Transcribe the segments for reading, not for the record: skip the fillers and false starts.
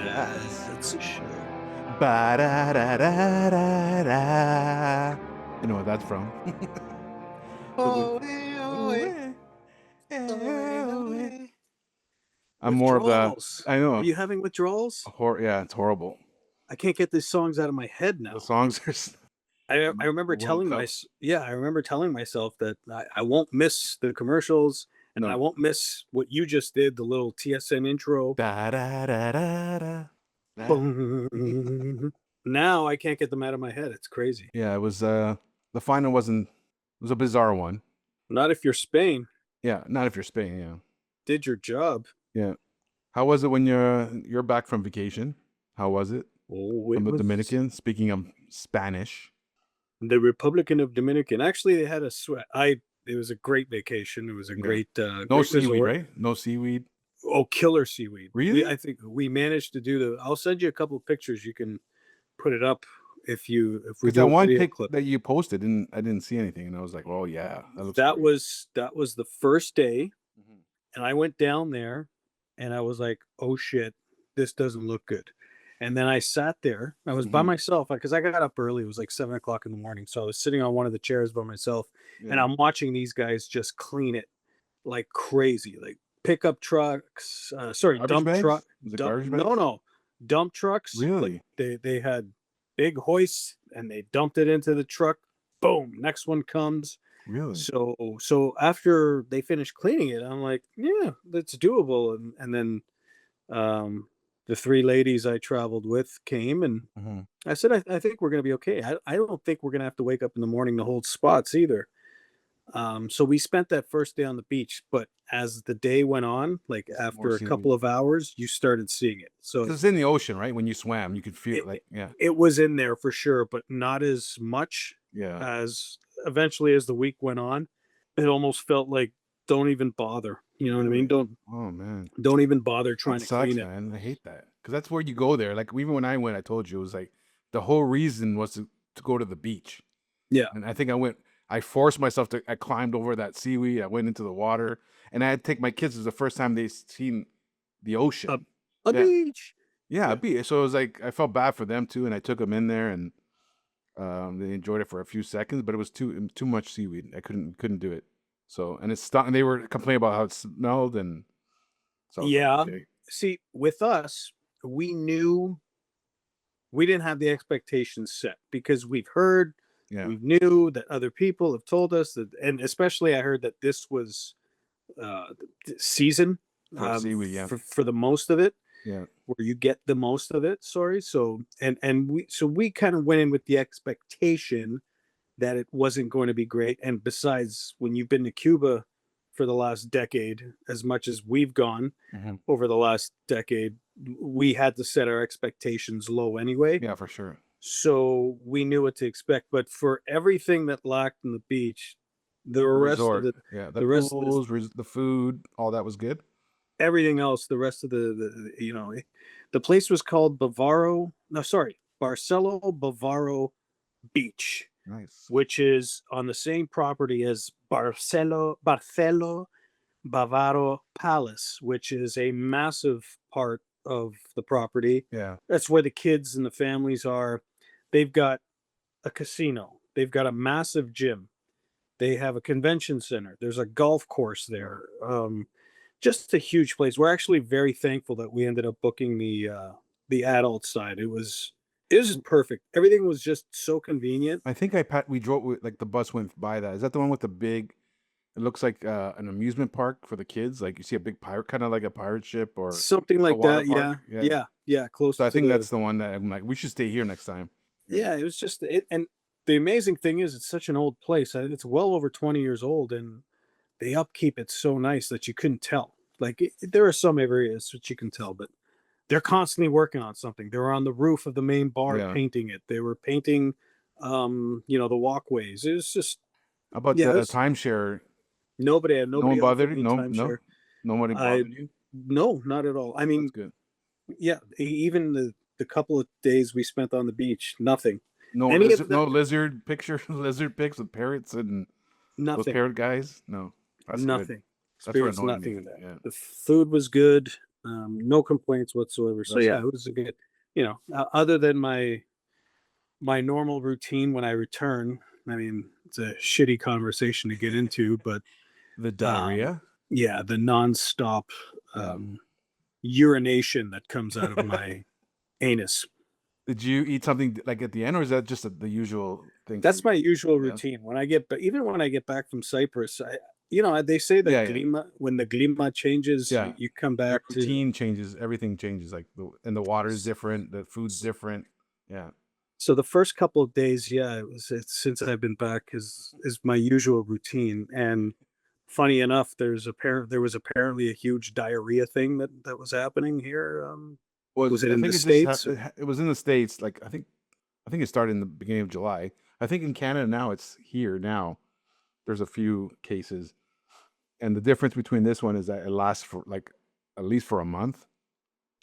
That's a show. Ba-da-da-da-da-da. You know what that's from? Oh, hey, oh, Ooh, hey, eh, oh, hey, eh, oh, oh, eh. hey. I'm more of the. Withdrawals. I Are know. you having withdrawals? Yeah, it's horrible. I can't get these songs out of my head The now. songs are I remember World telling Cup. I remember telling myself that I won't miss the commercials and I No. won't miss what you just did, the little TSN intro. Da da da da da. Da. Boom. Now I can't get them out of my head. It's crazy. Yeah, it was. The final wasn't. It was a bizarre one. Not if you're Spain. Yeah, not if you're Spain. Yeah, Did your job. yeah. How was it when you're back from vacation? How was it Oh, from it the was Dominican? Speaking of Spanish, the Republican of Dominican. Actually, they had a sweat. It was a great vacation. It was a yeah. great No great seaweed, resort. right? No seaweed. Oh, killer seaweed. Really? I think we managed to do the. I'll send you a couple of pictures. You can put it up if we Because that do a one video pic clip. that you posted, I didn't see anything, and I was like, "Oh yeah, that looks That great." was the first day, Mhm. and I went down there, and I was like, "Oh shit, this doesn't look good." And then I sat there. I was by Mhm. myself because I got up early. It was like 7 o'clock in the morning, so I was sitting on one of the chairs by myself, and Yeah. I'm watching these guys just clean it like crazy, like pickup trucks. Sorry, Garbage dump truck. bags? Was it Dump, garbage no, bags? no, dump trucks. Like Really? they had big hoists, and they dumped it into the truck. Boom. Next one comes. Really? So after they finished cleaning it, I'm like, yeah, that's doable. And then um, the three ladies I traveled with came, and Mhm. I said, I think we're going to be okay. I don't think we're going to have to wake up in the morning to hold spots either. So we spent that first day on the beach, but as the day went on, like It's more after a seaweed. couple of hours, you started seeing it. So 'Cause it's in the ocean, right? When you swam, you could feel it, it, like, yeah, it was in there for sure, but not as much yeah. as eventually as the week went on. It almost felt like don't even bother. You know what I mean? Really? Oh man, Don't even bother that trying to sucks, clean it. man. I hate that because that's where you go there. Like even when I went, I told you it was like the whole reason was to go to the beach, Yeah, and I think I went. I forced myself to. I climbed over that seaweed. I went into the water, and I had to take my kids. It was the first time they seen the a, ocean. a Yeah, beach. yeah, a Yeah, beach. So it was like I felt bad for them too, and I took them in there, and they enjoyed it for a few seconds, but it was too much seaweed. I couldn't do it. So and it stunk. And they were complaining about how it smelled, and so I was like, yeah. okay, See, with us, we knew we didn't have the expectations set because yeah, we knew that other people have told us that, and especially I heard that this was season for seaweed, yeah, for the most of it, yeah. where you get the most of it. Sorry, so we kind of went in with the expectation that it wasn't going to be great. And besides, when you've been to Cuba for the last decade, as much as we've gone Mhm. over the last decade, we had to set our expectations low anyway. Yeah, for sure. So we knew what to expect. But for everything that lacked on the beach, the The rest of resort, the yeah, the the rest of this pools, the food, all that was good. everything else, the rest of the place was called Bavaro. No, sorry, Barcelo Bavaro Beach, Nice. which is on the same property as Barcelo Bavaro Palace, which is a massive part of the property. Yeah. That's where the kids and the families are. They've got a casino. They've got a massive gym. They have a convention center. There's a golf course Wow. there. Just a huge place. We're actually very thankful that we ended up booking the adult side. It was perfect. Everything was just so convenient. I think we drove like the bus went by that. Is that the one with the big? It looks like an amusement park for the kids. Like you see a big pirate, kind of like a pirate ship or Something a like water that. park. Yeah. Yeah. Yeah. Yeah. So Close I to think the that's the one that I'm like, we should stay here next time. Yeah. Yeah, it was just it and the amazing thing is it's such an old place. It's well over 20 years old and they upkeep it so nice that you couldn't tell. Like there are some areas that you can tell, but they're constantly working on something. They were on the roof of the main bar Yeah. painting it. They were painting the walkways. It was just How about yeah, the it was, timeshare? No one nobody offered bothered you? me No, no, timeshare. nobody I bothered you. No, not at all. I That's mean, good. yeah, even the couple of days we spent on the beach, nothing. No Any of lizard, that no lizard picture, lizard pics with parrots and those nothing. parrot guys. No, that's good. Nothing. That's what Experienced annoyed me. nothing of that. Yeah. The food was good. No complaints whatsoever. So That's yeah, good. it was a good, other than my normal routine when I return. I mean, it's a shitty conversation to get into, but The um, diarrhea? yeah, the nonstop Yeah. urination that comes out of my anus. Did you eat something like at the end, or is that just the usual thing for That's you? my usual Yeah. routine when I get, but even when I get back from Cyprus, they say Yeah, that yeah. when the glima changes, Yeah. you come Your back to. routine changes, everything changes, like the water is different, the food's different. Yeah. So the first couple of days, yeah, it's since I've been back is my usual routine. And funny enough, there was apparently a huge diarrhea thing that was happening here. Was it I in the think it just States? it was in the States, like, I think it started in the beginning of July. I think in Canada now it's here now. There's a few cases. And the difference between this one is that it lasts for like at least for a month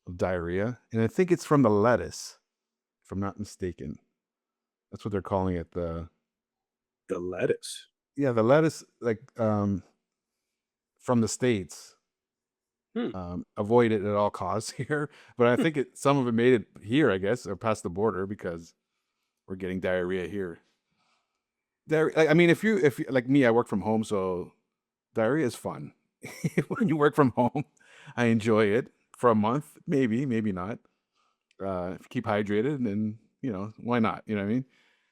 of diarrhea. And I think it's from the lettuce, if I'm not mistaken. That's what they're calling it. The lettuce. The lettuce, like, from the States. Hmm. Avoid it at all costs here. But I think some of it made it here, I guess, or past the border because we're getting diarrhea here. I mean, if you like me, I work from home, so diarrhea is fun. When you work from home, I enjoy it for a month, maybe not. If you keep hydrated, then why not? You know what I mean?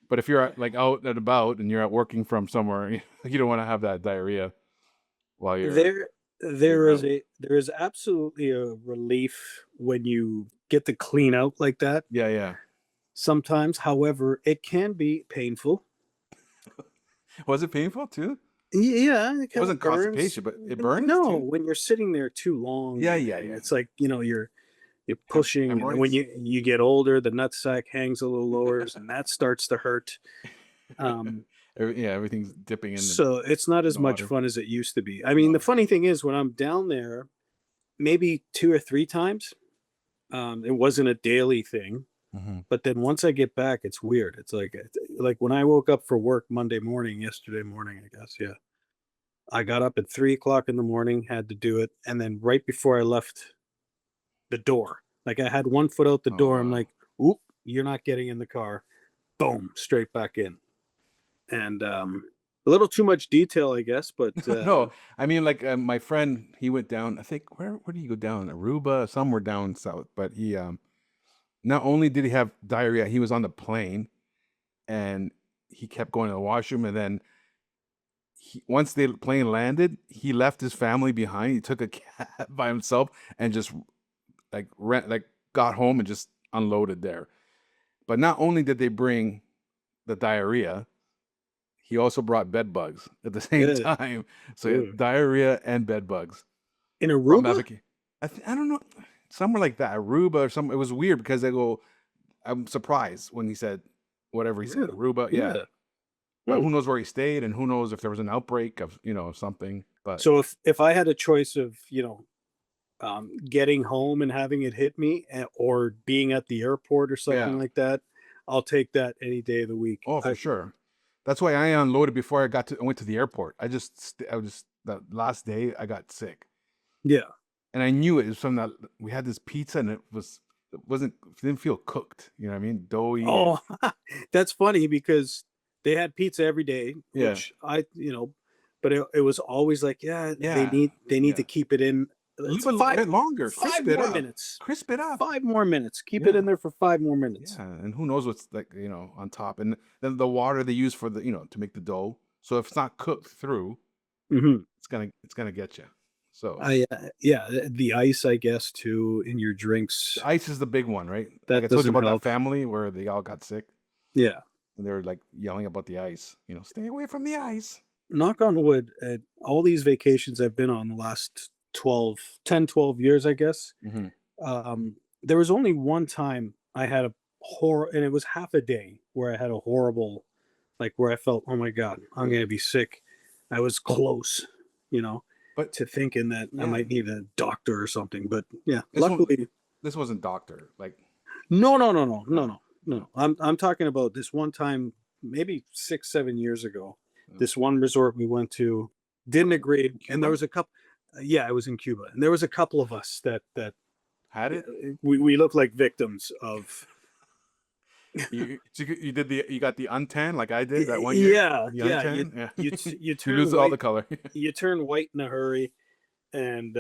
But if you're like out and about and you're out working from somewhere, you don't want to have that diarrhea while There you're out. there is absolutely a relief when you get to clean out like that. Yeah, yeah. Sometimes, however, it can be painful. Was it painful too? Yeah, it It kind wasn't of burns. constipation, but it burns No, too. when you're sitting there too long, Yeah, yeah, and yeah. it's like you're pushing, and then when Hemorrhoids. you get older, the nutsack hangs a little lower, and that starts to hurt. Um, Yeah, everything's dipping so it's not in as the much water. fun as it used to be. I mean, the No. funny thing is, when I'm down there, maybe 2 or 3 times. It wasn't a daily thing, Hmm. but then once I get back, it's weird. Like when I woke up for work Monday morning, yesterday morning, I guess. Yeah, I got up at 3 o'clock in the morning, had to do it, and then right before I left the door, like I had one foot out the Oh door, I'm wow. like, "Oop, you're not getting in the car." Boom, straight back in, and a little too much detail, I guess, but No, I mean, like, my friend, he went down. I think where did he go down? Aruba, somewhere down south. But he not only did he have diarrhea, he was on the plane and he kept going to the washroom. And then once the plane landed, he left his family behind. He took a cab by himself and just got home and just unloaded there. But not only did they bring the diarrhea, he also brought bed bugs at the same uh, time. So he uh, had diarrhea and bed bugs in from Aruba, Epic. I don't know, somewhere like that, Aruba or something. It was weird because they go. I'm surprised when he said whatever he said, really, Aruba. Yeah, yeah. but Hmm. who knows where he stayed and who knows if there was an outbreak of something. But So if I had a choice of getting home and having it hit me, or being at the airport or yeah, something like that, I'll take that any day of the week. oh for sure. That's why I unloaded before I went to the airport. I was just the last day I got sick. Yeah. And I knew it was from that. We had this pizza, and it didn't feel cooked. You know what I mean? Doughy and Oh, that's funny because they had pizza every day, yeah, which but it was always like, yeah, yeah, they need to yeah. keep it in. A It's little bit longer, five crisp it more up, minutes. crisp it up. 5 more minutes. Keep it Yeah, in there for 5 more minutes. yeah. And who knows what's like on top, and then the water they use for the to make the dough. So if it's not cooked through, Hmm. it's gonna get you. So Yeah, the ice, I guess, too, in your the drinks, ice is the big one, right? Like I that told you doesn't about that help. family where they all got sick Yeah. and they were like yelling about the ice. Stay away from the ice. Knock on wood, all these vacations I've been on the last 12 years, I guess, Hmm. there was only one time I had a horror, and it was half a day where I had a horrible, like where I felt, oh my God, I'm going to be sick. I was close, you know, But to thinking that I yeah, might need a doctor or something. But yeah, this one luckily, this wasn't doctor like no, no, no, no, no, no, no, no, no, no. I'm talking about this one time, maybe 6, 7 years ago. no. This one resort we went to didn't agree, and there Cuba. was a couple. Yeah, I was in Cuba, and there was a couple of us that Had it? we looked like victims of. You did the you got the untan like I did that one year. Yeah, The yeah. untan, yeah. You You turn lose all the white. color. You turn white in a hurry, and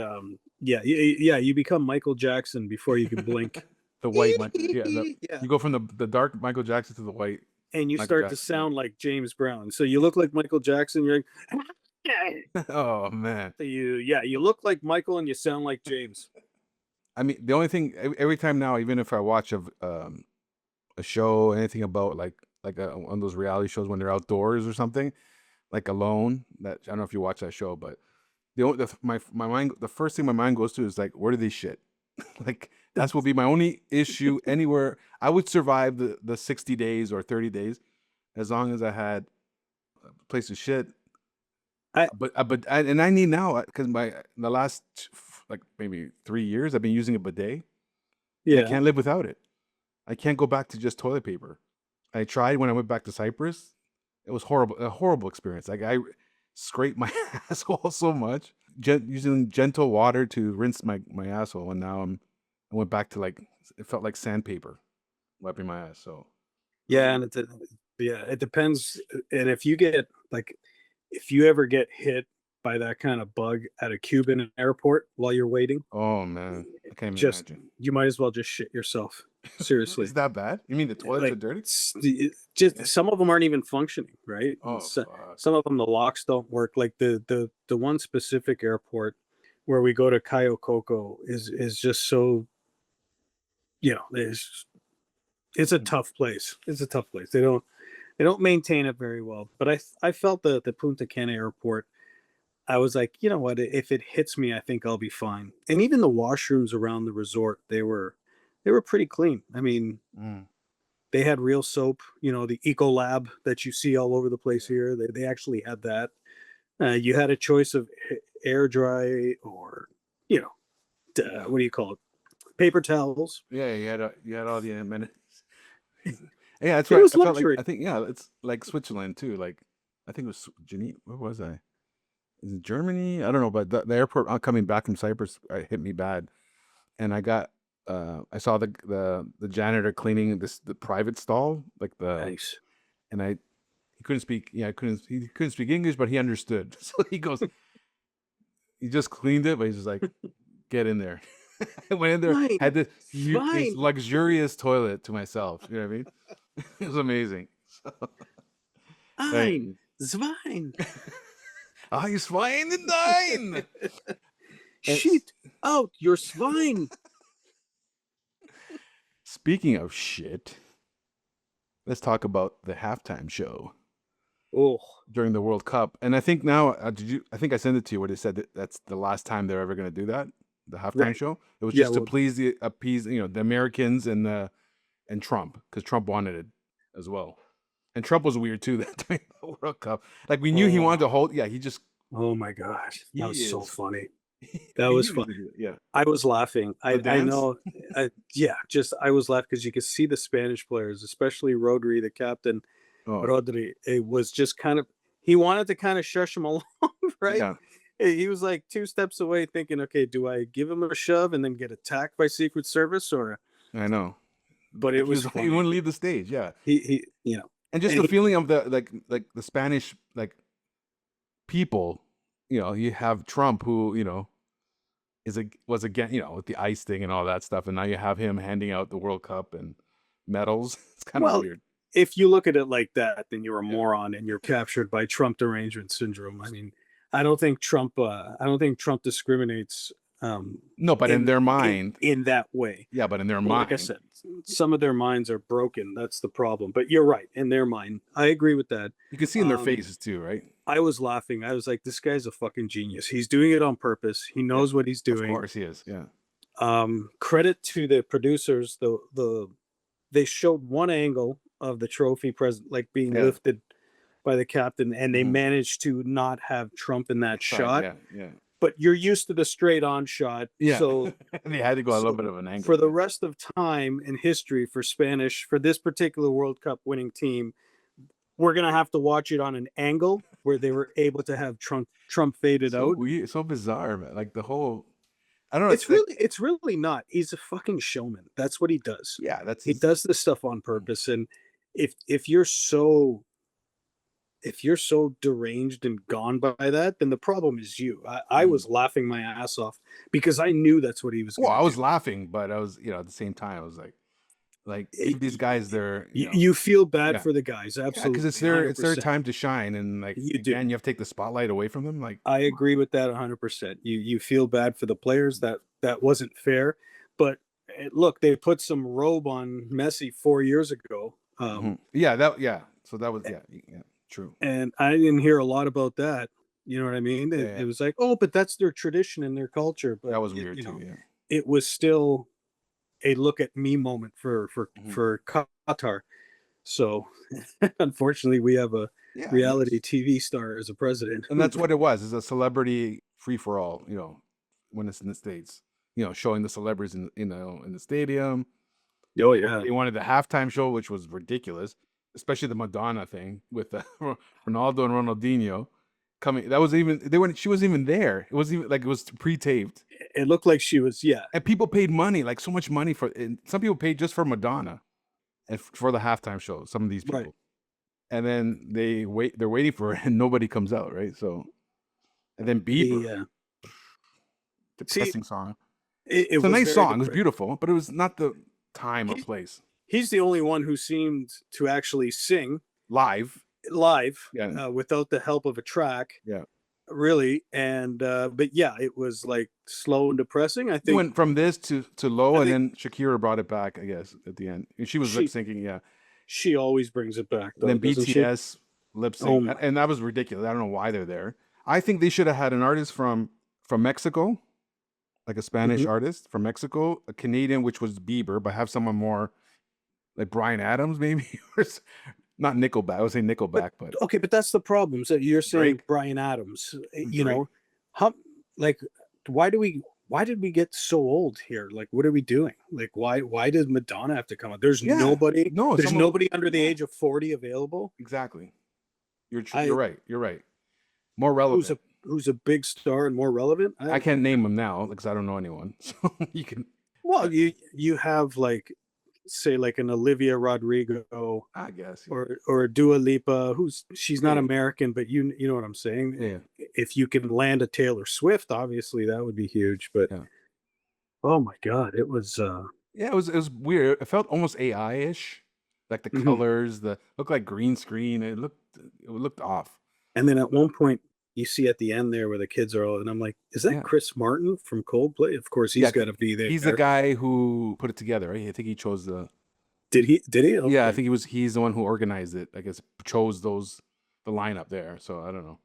yeah, yeah. You become Michael Jackson before you can blink. The white yeah. Yeah, You go from the dark Michael Jackson to the white and you Michael start to Jackson. sound like James Brown. So you look like Michael Jackson. You're like, Yeah. Oh man. so you look like Michael and you sound like James. I mean, the only thing every time now, even if I watch a show, anything about like one of those reality shows when they're outdoors or something, like Alone. That I don't know if you watch that show, but my mind, the first thing my mind goes to is like, where do they shit? Like that's will be my only issue anywhere. I would survive the 60 days or 30 days as long as I had a place to shit. I And I need now because the last like maybe 3 years I've been using a bidet. And I Yeah. can't live without it. I can't go back to just toilet paper. I tried when I went back to Cyprus. It was horrible, a horrible experience. Like I scraped my asshole so much, using gentle water to rinse my asshole, and now I went back to like it felt like sandpaper wiping my ass. So it was Yeah, and yeah, it depends. And if you get like, if you ever get hit by that kind of bug at a Cuban airport while you're waiting, oh man, I can't even just imagine. you might as well just shit yourself. Seriously, Is that bad? You mean the toilets are like dirty? just some of them aren't even functioning, right? And Oh fuck. some of them the locks don't work. Like the one specific airport where we go to Cayo Coco is just so, it's a tough place. It's a tough place. They don't maintain it very well. But I felt the Punta Cana airport. I was like, you know what? If it hits me, I think I'll be fine. And even the washrooms around the resort, they were pretty clean. I mean, Mm, they had real soap. The Eco Lab that you see all over the place yeah. here. They actually had that. You had a choice of air dry or, you what do you call it? Paper towels. Yeah, you had all the amenities. Yeah, that's It right. was I felt like luxury. I think yeah, it's like Switzerland too. Like I think it was Geneva. Where was I? Is it Germany? I don't know, but the airport coming back from Cyprus hit me bad, and I saw the janitor cleaning the private stall, like Nice. and he couldn't speak. Yeah, he couldn't speak English, but he understood. So he goes, he just cleaned it, but he's just like, get in there. I went in there, Fine. had this Fine. luxurious toilet to myself. You know what I mean? It was amazing. So, right. Ein. Zwein. Ah, you swine and dine. And Shit out your swine. speaking of shit, let's talk about the halftime show Oh, during the World Cup. And I think now, I think I sent it to you where they said that's the last time they're ever going to do that. The halftime right. show. It was Yeah, just to well, appease, the Americans and Trump, because Trump wanted it as well. And Trump was weird too that during the World Cup. Like we knew he wanted to oh, hold. Yeah, he just oh my gosh. That he was so is. funny. That He was knew he fun. was gonna do it. Yeah. I was laughing. The I dance. know. Yeah, just I was laughing because you could see the Spanish players, especially Rodri, the captain. Oh Rodri, it was just kind of, he wanted to kind of shush him along, right? yeah, He was like two steps away, thinking, okay, do I give him a shove and then get attacked by Secret Service, or? I know. But it He was was he funny. wouldn't leave the stage. Yeah. He, And just and the he, feeling of the like the Spanish like people, you have Trump who, was again, with the ice thing and all that stuff, and now you have him handing out the World Cup and medals. It's kind of well, weird. if you look at it like that, then you're a Yeah. moron and you're captured by Trump derangement syndrome. I mean, I don't think Trump discriminates No, but in in their in mind, in that way. yeah, but in their But like I mind, said, some of their minds are broken. That's the problem. But you're right. In their mind, I agree with that. you can see in their Um, faces too, right? I was laughing. I was like, this guy's a fucking genius. He's doing it on purpose. He Yeah, knows what he's of doing. course he is. Yeah, Credit to the producers. They showed one angle of the trophy present, like being yeah. lifted by the captain, and they Mhm. managed to not have Trump in that Side, shot. yeah, yeah, But you're used to the straight on shot, yeah. so They had to go a little so bit of an for angle. the Yeah. rest of time in history for this particular World Cup winning team, we're gonna have to watch it on an angle where they were able to have Trump faded So out. weird, so bizarre, man. Like the whole, I don't know. It's like, It's really not. He's a fucking showman. That's what he does. yeah, that's He his. does this stuff on purpose. And if you're so deranged and gone by that, then the problem is you. I Mhm. was laughing my ass off because I knew that's what he was Well, going I to was do. laughing, but I was, at the same time, I was like, give these guys their, You feel bad yeah, for the guys, yeah, because absolutely, one hundred it's their percent. time to shine, and like You do. again, you have to take the spotlight away from them. Like, I come on. agree with that 100%. You feel bad for the players, that wasn't fair, but look, they put some robe on Messi 4 years ago, Yeah, yeah. So that was, yeah, true. and I didn't hear a lot about that. You know what I mean? Yeah, It yeah, was like, oh, but that's their tradition and their culture. But that was weird too. Yeah. it was still a look at me moment for Mhm. Qatar. So unfortunately, we have a Yeah, reality TV star as a president. and that's what it was. It's a celebrity free for all. When it's in the states, showing the celebrities in the stadium. Oh yeah, They wanted the halftime show, which was ridiculous, especially the Madonna thing with Ronaldo and Ronaldinho coming. That was even they weren't. She wasn't even there. It was even like it was pre-taped, it looked like she was. Yeah, and people paid money, like so much money and some people paid just for Madonna and for the halftime show. Some of these right. people, and then they're waiting for her, and nobody comes out, right? So, and then Bieber, He see depressing song. it It's a was nice very song. It was depressing. beautiful, but it was not the time or He place. he's the only one who seemed to actually sing Live, live yeah, without the help of a track, yeah. really. And but yeah, it was like slow and depressing. It went from this to low, I and think then Shakira brought it back, I guess, at the end. And she was lip she syncing, yeah. she always brings it back And though, then doesn't she? BTS lip Oh sync, my. and that was ridiculous. I don't know why they're there. I think they should have had an artist from Mexico, like a Spanish Mhm. artist from Mexico, a Canadian, which was Bieber, but have someone more like Brian Adams, maybe, not Nickelback. I would say But Nickelback, but okay, but that's the problem. So you're saying Drake, Brian Adams, Drake. how like why do we why did we get so old here? Like what are we doing? Like why does Madonna have to come out? Yeah, no, There's someone. nobody under the Yeah, age of 40 available. exactly. You're I right. You're right. More who's relevant. a big star and more relevant. I can't name them now because I don't know anyone. So you can, Well, but you have like say like an Olivia Rodrigo I guess, yeah. or a Dua Lipa, who's she's Yeah, not yeah, American, but you know what I'm saying. yeah, If you can land a Taylor Swift, obviously that would be huge. But yeah. oh my God, it was. Yeah, it was weird. It felt almost AI-ish, like the Mhm. colors, the looked like green screen. It looked off. And then at one point you see at the end there where the kids are all, and I'm like, is that Yeah, Chris Martin from Coldplay? Of course, he's yeah. got to be He's the there. guy who put it together, right? I think he chose the. Did he? Did he? Yeah, I Okay. think he's the one who organized it. I guess chose the lineup there. So I don't know.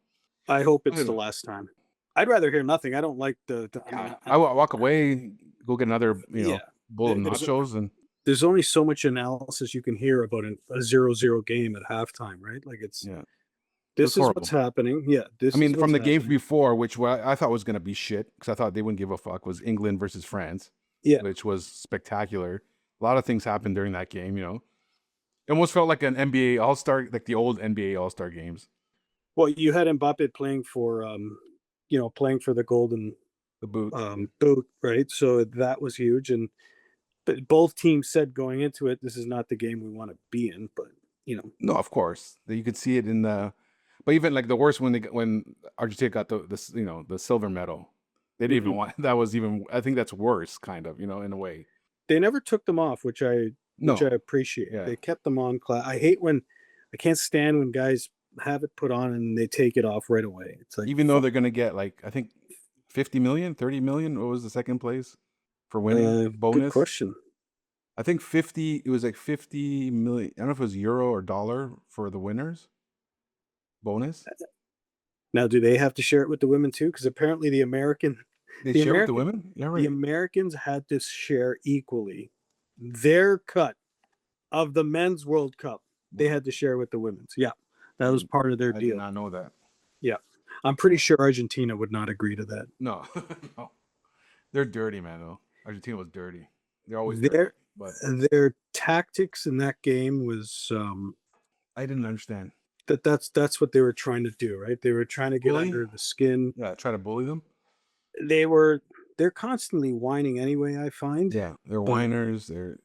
I hope I it's don't the know. last time. I'd rather hear nothing. I don't like I mean, Yeah, I walk away, go get another, yeah. bowl of nachos, and There's only so much analysis you can hear about a 0-0 game at halftime, right? Like it's yeah, it was this is what's horrible. happening. Yeah, I this is mean, from what's the games happening. before, which I thought was going to be shit because I thought they wouldn't give a fuck, was England versus France, Yeah. which was spectacular. A lot of things happened during that game. It almost felt like an NBA All Star, like the old NBA All Star games. Well, you had Mbappe playing for the golden The boot. boot, right? So that was huge. And but both teams said going into it, this is not the game we want to be in. But you know, No, of course, you could see it in the. But even like the worst when Argentina got the silver medal, they didn't even mhm. want. That was even. I think that's worse, kind of, in a way. They never took them off, which I No, appreciate. yeah. They kept them on class. I can't stand when guys have it put on and they take it off right away. It's like Even though they're gonna get like I think 50 million, 30 million. What was the second place for winning Good bonus? question. I think 50. It was like 50 million. I don't know if it was euro or dollar for the winners bonus. Now, do they have to share it with the women too? Because apparently They the share with the American, women. Yeah, the right. Americans had to share equally their cut of the men's World Cup. They Wow. had to share with the women's. Yeah, that was part of their I did deal. not know that. Yeah, I'm pretty sure Argentina would not agree to that. No, no, they're dirty, man. Though Argentina was dirty. They're always dirty. Their But their tactics in that game was I didn't understand. that's what they were trying to do, right? They were trying to get Bully? under the skin. Yeah, try to bully them. They were they're constantly whining anyway, I find, Yeah, they're but whiners. They're it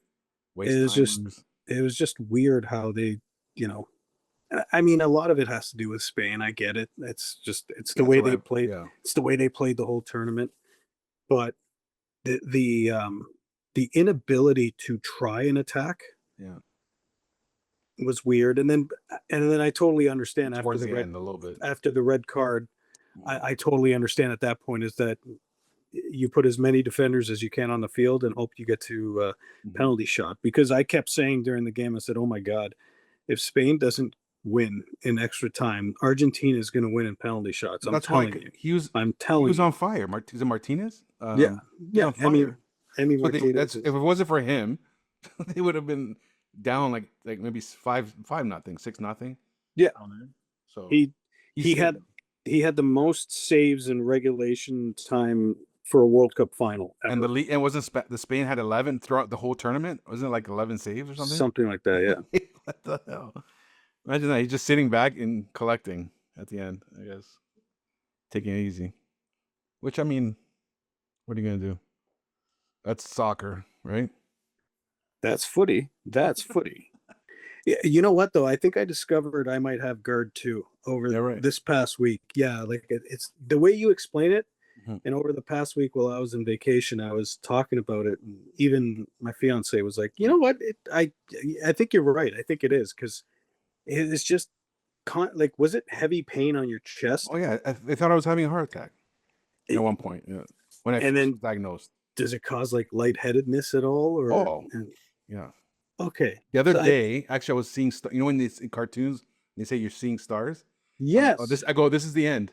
waste was just timers. it was just weird how they, you know, I mean, a lot of it has to do with Spain. I get it. It's the Yeah, it's way a they right. played. Yeah, It's the way they played the whole tournament. But the inability to try an attack yeah. was weird. And then I totally understand Towards the end, a little bit. after the red card. Yeah. I totally understand at that point is that you put as many defenders as you can on the field and hope you get to Mhm. penalty shot. Because I kept saying during the game, I said, "Oh my God, if Spain doesn't win in extra time, Argentina is going to win in penalty shots." I'm That's why telling you. he I'm telling was you. on fire. Is it Martinez? Yeah, He's yeah. on fire. Emmy But Martinez that's if is. it wasn't for him, they would have been down like maybe 5-0, 6-0. Yeah, Down there. So he he he saved had them. he had the most saves in regulation time for a World Cup final And ever. and wasn't the Spain had 11 throughout the whole tournament? Wasn't it like 11 saves or something? Something like that. Yeah. What the hell? Imagine that. He's just sitting back and collecting at the end, I guess. Taking it easy. Which, I mean, what are you going to do? That's soccer, right? That's footy. That's footy. Yeah, you know what though? I think I discovered I might have GERD too over Yeah, right. this past week. Yeah, like it's the way you explain it. Mhm. And over the past week while I was on vacation, I was talking about it, and even my fiance was like, "You know what? I think you're right. I think it is because it's just like was it heavy pain on your Oh, chest, yeah. They thought I was having a heart attack at It- one point. Yeah. When I and first was then diagnosed. does it cause like lightheadedness at all, or Oh, yeah. okay? The other So day, actually, I was seeing, you know, when it's in cartoons, they say you're seeing stars. I'm like, oh, yes, this is the end.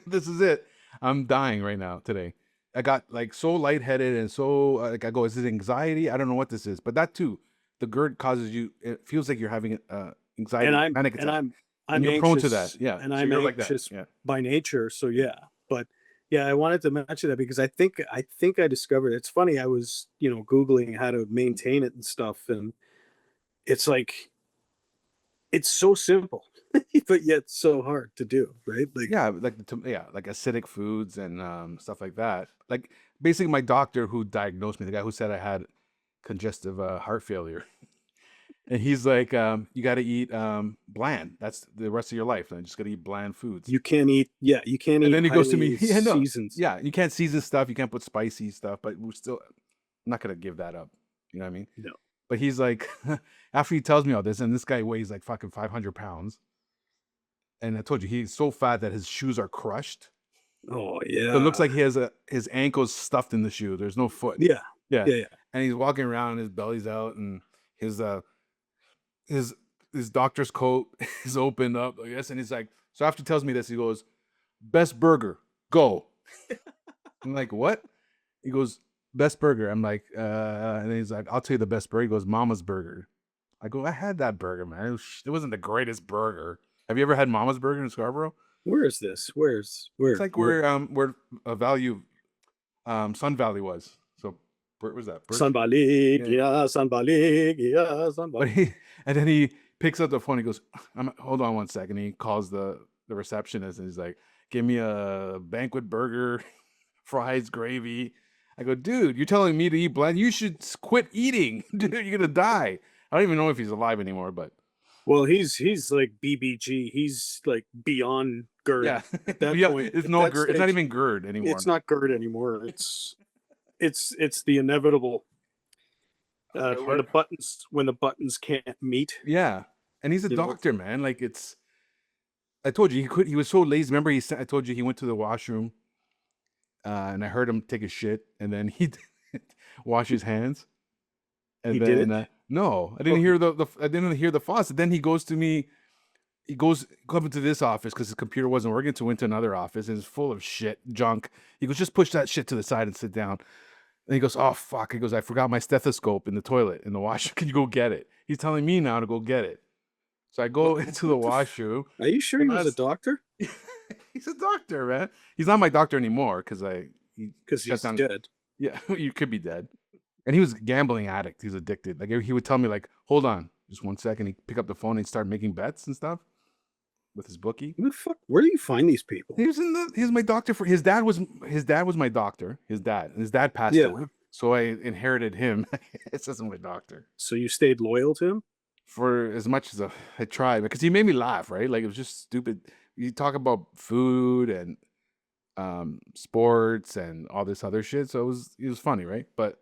This is it. I'm dying right now today. I got like so lightheaded and so like I go, is this anxiety? I don't know what this is, but that too, the GERD causes you. It feels like you're having and anxiety, I'm panic and attack, I'm and I'm you're prone to that. anxious Yeah, and so I'm you're like that. anxious Yeah, by nature. So yeah, but yeah, I wanted to mention that because I think I discovered it's funny. I was googling how to maintain it and stuff, and it's like it's so simple, but yet so hard to do, right? Like yeah, like yeah, like acidic foods and stuff like that. Like basically, my doctor who diagnosed me, the guy who said I had congestive heart failure. And he's like, you got to eat bland. That's the rest of your life. And just got to eat bland foods. you can't And eat then he goes to me, highly yeah, no, seasoned. yeah, you can't season stuff. You can't put spicy stuff, but we're still I'm not going to give that up. You know what I mean? No. But he's like, after he tells me all this, and this guy weighs like fucking 500 pounds. And I told you, he's so fat that his shoes are crushed. Oh So it looks yeah, like he has his ankles stuffed in the shoe. There's no foot. yeah, Yeah. yeah, yeah. And he's walking around, and his belly's out, and his his his doctor's coat is opened up, I guess, and he's like, so after he tells me this, he goes, "Best burger, go." I'm like, "What?" He goes, "Best burger." I'm like, and then he's like, "I'll tell you the best burger." He goes, "Mama's Burger." I go, "I had that burger, man. It wasn't the greatest burger." Have you ever had Mama's Burger in Scarborough? Where is this? It's like where a value Sun Valley was. So where was that? Birch? Sanbalik, Yeah. yeah, Sanbalik, yeah, But Sanbalik. and then he picks up the phone. He goes, hold on one second. He calls the receptionist and he's like, "Give me a banquet burger, fries, gravy." I go, "Dude, you're telling me to eat bland? You should quit eating, dude. You're gonna die." I don't even know if he's alive anymore, but Well, he's like BBG. He's like beyond GERD yeah, at that yeah. point. It's At no that GERD. It's not stage, even GERD anymore. it's not GERD anymore. It's the inevitable Okay, when the buttons can't meet. yeah, and he's a You know, doctor, man. Like it's. I told you he could. He was so lazy. Remember, I told you he went to the washroom, and I heard him take a shit, and then he wash his hands. And he did then it. no, I didn't Okay. hear I didn't hear the faucet. Then he goes to me. He goes come into this office because his computer wasn't working. So went to another office and it's full of shit, junk. He goes, just push that shit to the side and sit down. And he goes, oh fuck. He goes, I forgot my stethoscope in the toilet in the washroom. Can you go get it? He's telling me now to go get it. So I go into the What the? washroom. Are you sure he And was a doctor? he's a doctor, man. He's not my doctor anymore because he Because shut he's down. dead. Yeah, you could be dead. And he was a gambling addict. He's addicted. Like he would tell me, like, hold on, just one second. He'd pick up the phone and start making bets and stuff. with his bookie. Who the fuck? Where do you find these people? He was my doctor for his dad was my doctor. His dad passed Yeah. away, so I inherited him. It's as my doctor So you stayed loyal to him? for as much as I tried because he made me laugh. Right, like it was just stupid. You talk about food and sports and all this other shit, so it was funny, right? But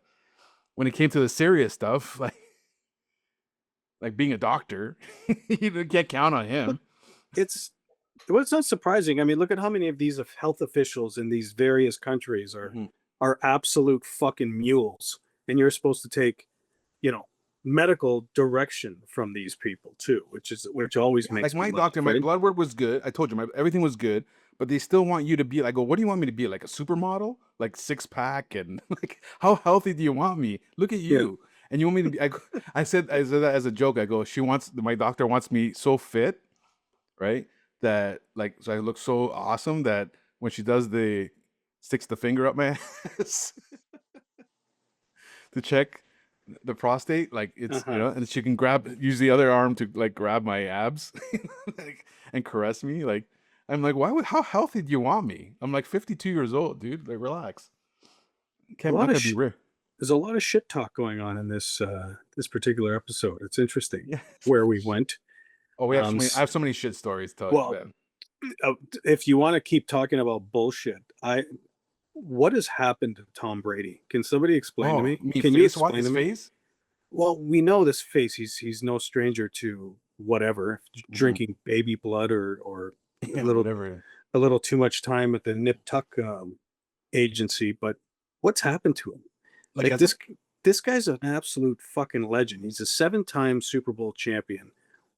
when it came to the serious stuff, like being a doctor, you can't count on But him. it's well, it's not surprising. I mean, look at how many of these health officials in these various countries Mhm. are absolute fucking mules, and you're supposed to take, you know, medical direction from these people too, which always Yeah, like makes me my laugh, doctor, my right? blood work was good. I told you, everything was good, but they still want you to be. I go, what do you want me to be? Like a supermodel, like six pack, and like how healthy do you want me? Look at Yeah. you, and you want me to be? I said that as a joke. I go, my doctor wants me so fit, right? That like, so I look so awesome that when she does sticks the finger up my ass to check the prostate, like it's Uh-huh. and she can use the other arm to like grab my abs, like, and caress me. Like I'm like, how healthy do you want me? I'm like 52 years old, dude. Like relax. A Can't lot not of gonna be real. there's a lot of shit talk going on in this particular episode. It's interesting Yeah. where we went. Oh, Um, I have so many shit stories to well, man. if you want to keep talking about bullshit, what has happened to Tom Brady? Can somebody explain to Oh, me? me Can you face what explain his to me? face? Well, we know this face. He's no stranger to whatever, Mhm. drinking baby blood or a Yeah, little whatever. a little too much time at the Nip Tuck agency. But what's happened to him? Like Like as a this guy's an absolute fucking legend. He's a seven-time Super Bowl champion.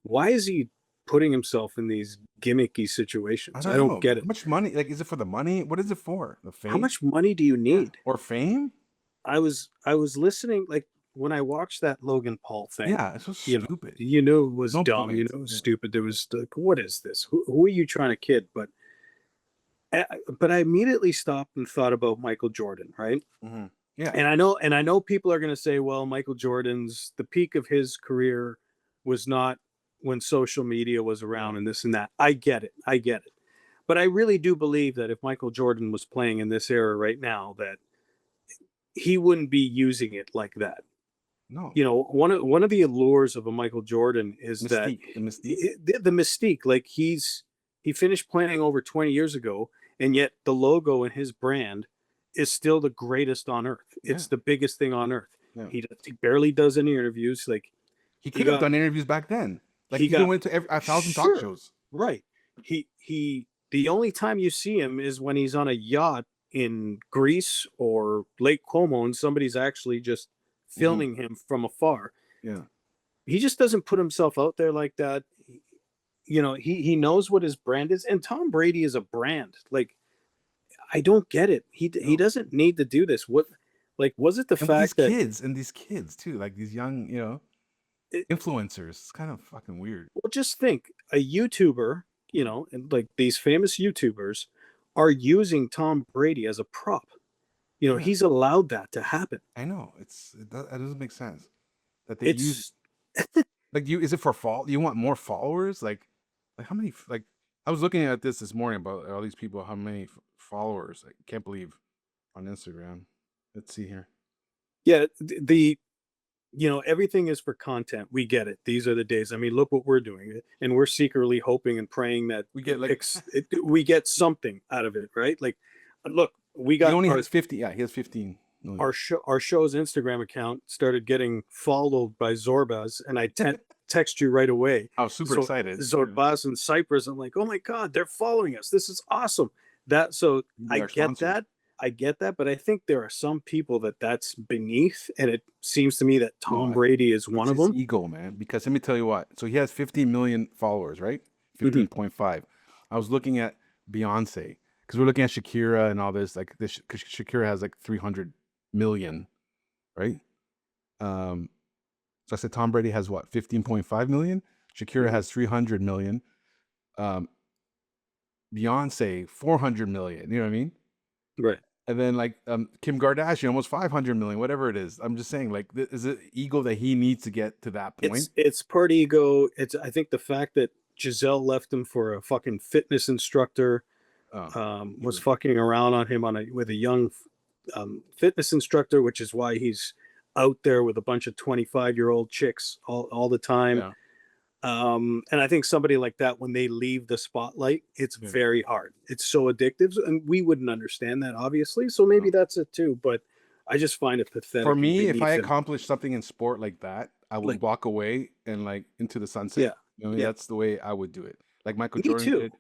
Why is he putting himself in these gimmicky I situations? I don't don't know. get How it. much money? Like, is it for the money? What is it for? The How fame? much money do you Yeah. need? Or fame? I was listening, like when I watched that Logan Paul thing, Yeah, it's so you know, stupid. you knew it was No dumb, you point. know it was Yeah. stupid. There was like, what is this? Who are you trying to kid? But I immediately stopped and thought about Michael Jordan, right? Mhm. Yeah. And I know people are going to say, well, Michael Jordan's the peak of his career was not when social media was Yeah. around and this and that. I get it. I get it. But I really do believe that if Michael Jordan was playing in this era right now, that he wouldn't be using it like that. No. You know, one of the allures of a Michael Jordan is that Mystique. The mystique? the mystique, like he finished playing over 20 years ago, and yet the logo and his brand is still the greatest on earth. Yeah. It's the biggest thing on earth. Yeah. He barely does any interviews. Like He he could have got done interviews back then. Like he he could have got went to 1,000 talk sure shows. right. He the only time you see him is when he's on a yacht in Greece or Lake Como, and somebody's actually just Mhm. filming him from afar. Yeah. He just doesn't put himself out there like that. You know, he knows what his brand is, and Tom Brady is a brand. Like I don't get it. He No. doesn't need to do this. What like was it the And with fact that these kids too, like these young, it, influencers. It's kind of fucking weird. well just think a YouTuber, and like these famous YouTubers are using Tom Brady as a prop. Yeah. He's allowed that to happen. I know. That doesn't make sense. That they use It's like you is it for you want more followers? Like how many like I was looking at this morning about all these people, how many followers. I can't believe on Instagram. Let's see here. yeah, everything is for content. We get it. These are the days. I mean, look what we're doing, and we're secretly hoping and praying that We get like we get something out of it, right? Like, look, we he got only our has 50. Yeah, he has 15 million. our show's Instagram account started getting followed by Zorbaz, and I text you right away. I was super So excited. Zorbaz and Cyprus, I'm like, oh my god, they're following us. This is awesome. That so Be I our get sponsor. that. I get that, but I think there are some people that's beneath, and it seems to me that No, Tom Brady is one it's of his them. ego, man. Because let me tell you what. So he has 15 million followers, right? Mhm. 15.5. I was looking at Beyonce because we're looking at Shakira and all this. Like this, because Shakira has like 300 million, right? Um, so I said Tom Brady has what 15.5 million. Shakira Mhm. has 300 million. Um, Beyonce 400 million. You know what I mean? Right. And then like Kim Kardashian almost 500 million, whatever it is. I'm just saying, like, is it ego that he needs to get to that point? It's part ego. It's I think the fact that Giselle left him for a fucking fitness instructor. Was fucking around on him with a young fitness instructor, which is why he's out there with a bunch of 25-year-old chicks all the time. Yeah. And I think somebody like that, when they leave the spotlight, it's very hard. It's so addictive, and we wouldn't understand that, obviously. So maybe that's it too. But I just find it pathetic. For me, if I accomplish something in sport like that, I would walk away and like into the sunset. Yeah. You know, that's the way I would do it. Like Michael Me Jordan too. did.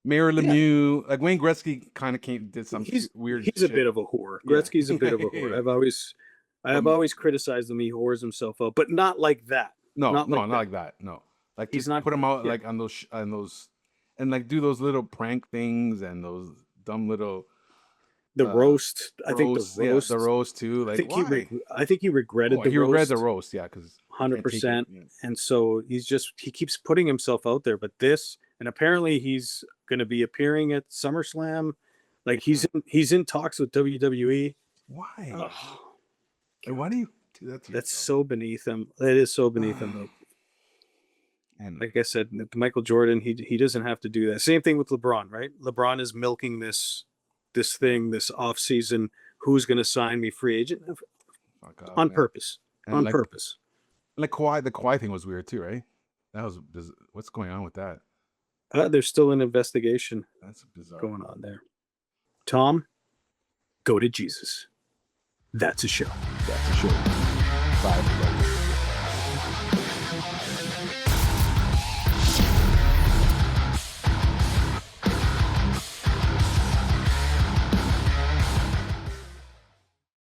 Mayor Lemieux, like Wayne Gretzky kind of did some weird He's shit. a bit of a whore. Gretzky's a bit of a whore. I've always criticized him. He whores himself out, but not like that. Not like that. No. Like he's not put him out like on those and like do those little prank things and those dumb little roast. I think the roast too. Like I think he regretted the roast. He regretted the roast, because 100%. And so he keeps putting himself out there. But this, and apparently he's going to be appearing at SummerSlam. Like he's in talks with WWE. Why? Why do you do that to That's yourself? so beneath him. That is so beneath him, though. And like I said, Michael Jordan, he doesn't have to do that. Same thing with LeBron, right? LeBron is milking this off season. Who's going to sign me free agent? On purpose. On purpose. Like Kawhi, the Kawhi thing was weird too, right? What's going on with that? There's still an investigation. That's bizarre going on there. Tom, go to Jesus. That's a show. Bye, everybody.